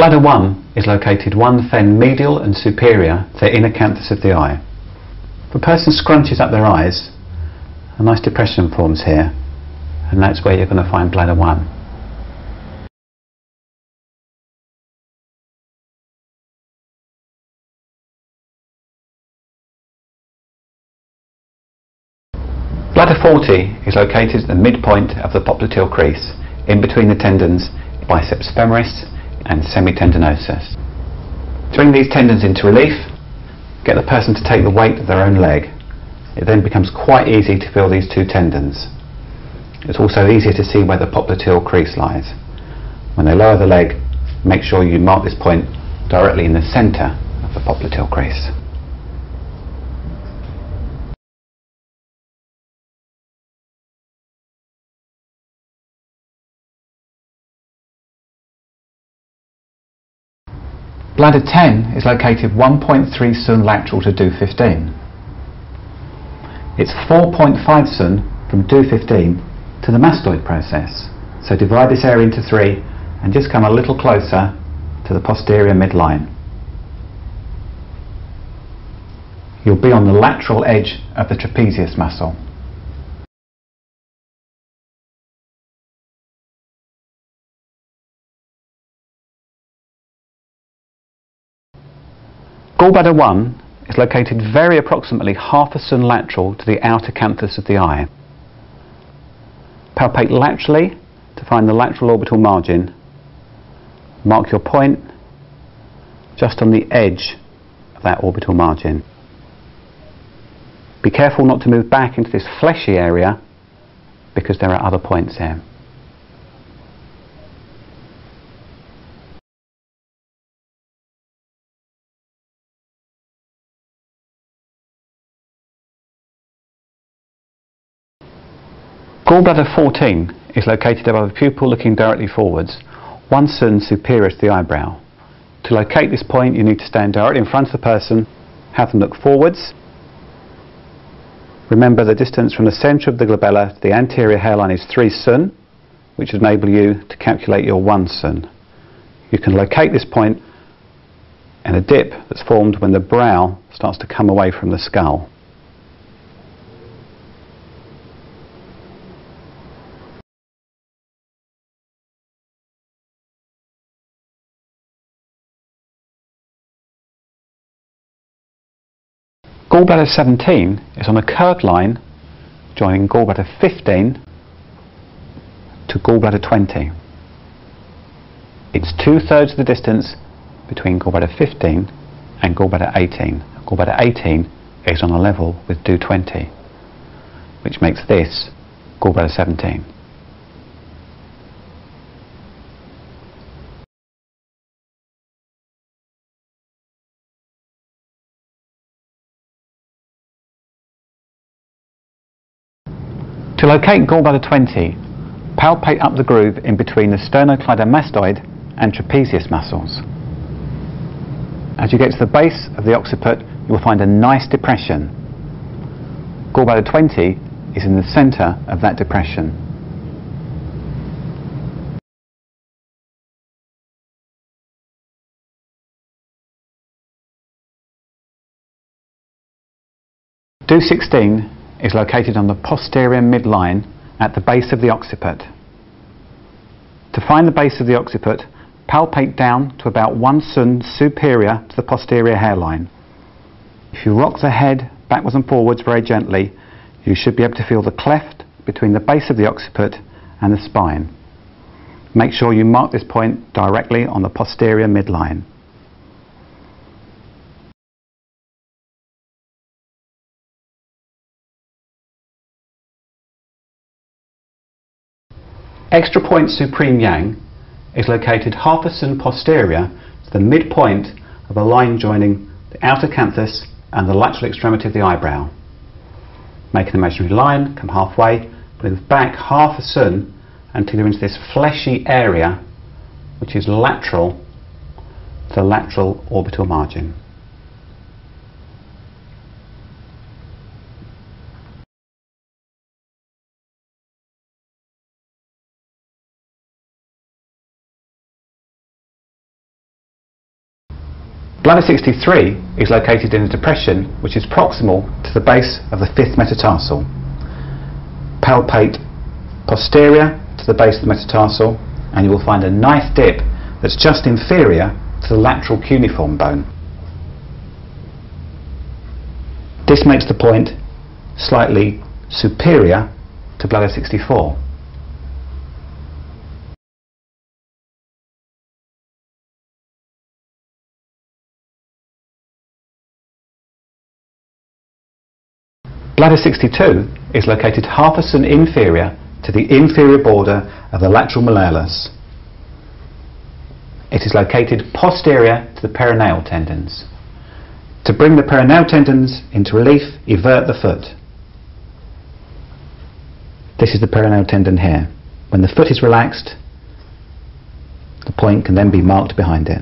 Bladder 1 is located 1 fen medial and superior to the inner canthus of the eye. If a person scrunches up their eyes, a nice depression forms here, and that's where you're going to find bladder 1. Bladder 40 is located at the midpoint of the popliteal crease, in between the tendons biceps femoris and semitendinosus. To bring these tendons into relief, get the person to take the weight of their own leg. It then becomes quite easy to feel these two tendons. It's also easier to see where the popliteal crease lies. When they lower the leg, make sure you mark this point directly in the centre of the popliteal crease. Bladder 10 is located 1.3 cun lateral to Do15. It's 4.5 cun from Do15 to the mastoid process. So divide this area into 3 and just come a little closer to the posterior midline. You'll be on the lateral edge of the trapezius muscle. Gallbladder 1 is located very approximately half a cun lateral to the outer canthus of the eye. Palpate laterally to find the lateral orbital margin. Mark your point just on the edge of that orbital margin. Be careful not to move back into this fleshy area because there are other points here. Gallbladder 14 is located above the pupil looking directly forwards, 1 cun superior to the eyebrow. To locate this point you need to stand directly in front of the person, have them look forwards. Remember the distance from the centre of the glabella to the anterior hairline is 3 cun, which would enable you to calculate your 1 cun. You can locate this point in a dip that's formed when the brow starts to come away from the skull. Gallbladder 17 is on a curved line joining gallbladder 15 to gallbladder 20. It's 2/3 of the distance between gallbladder 15 and gallbladder 18. Gallbladder 18 is on a level with Do20, which makes this gallbladder 17. To locate gallbladder 20, palpate up the groove in between the sternocleidomastoid and trapezius muscles. As you get to the base of the occiput, you will find a nice depression. Gallbladder 20 is in the centre of that depression. Do16 is located on the posterior midline at the base of the occiput. To find the base of the occiput, palpate down to about 1 cun superior to the posterior hairline. If you rock the head backwards and forwards very gently, you should be able to feel the cleft between the base of the occiput and the spine. Make sure you mark this point directly on the posterior midline. Extra point supreme yang is located half a cun posterior to the midpoint of a line joining the outer canthus and the lateral extremity of the eyebrow. Make an imaginary line, come halfway, move back half a cun until you're into this fleshy area which is lateral to the lateral orbital margin. Bladder 63 is located in a depression which is proximal to the base of the 5th metatarsal. Palpate posterior to the base of the metatarsal and you will find a nice dip that's just inferior to the lateral cuneiform bone. This makes the point slightly superior to bladder 64. Bladder 62 is located half a cent inferior to the inferior border of the lateral malleolus. It is located posterior to the perineal tendons. To bring the perineal tendons into relief, evert the foot. This is the perineal tendon here. When the foot is relaxed, the point can then be marked behind it.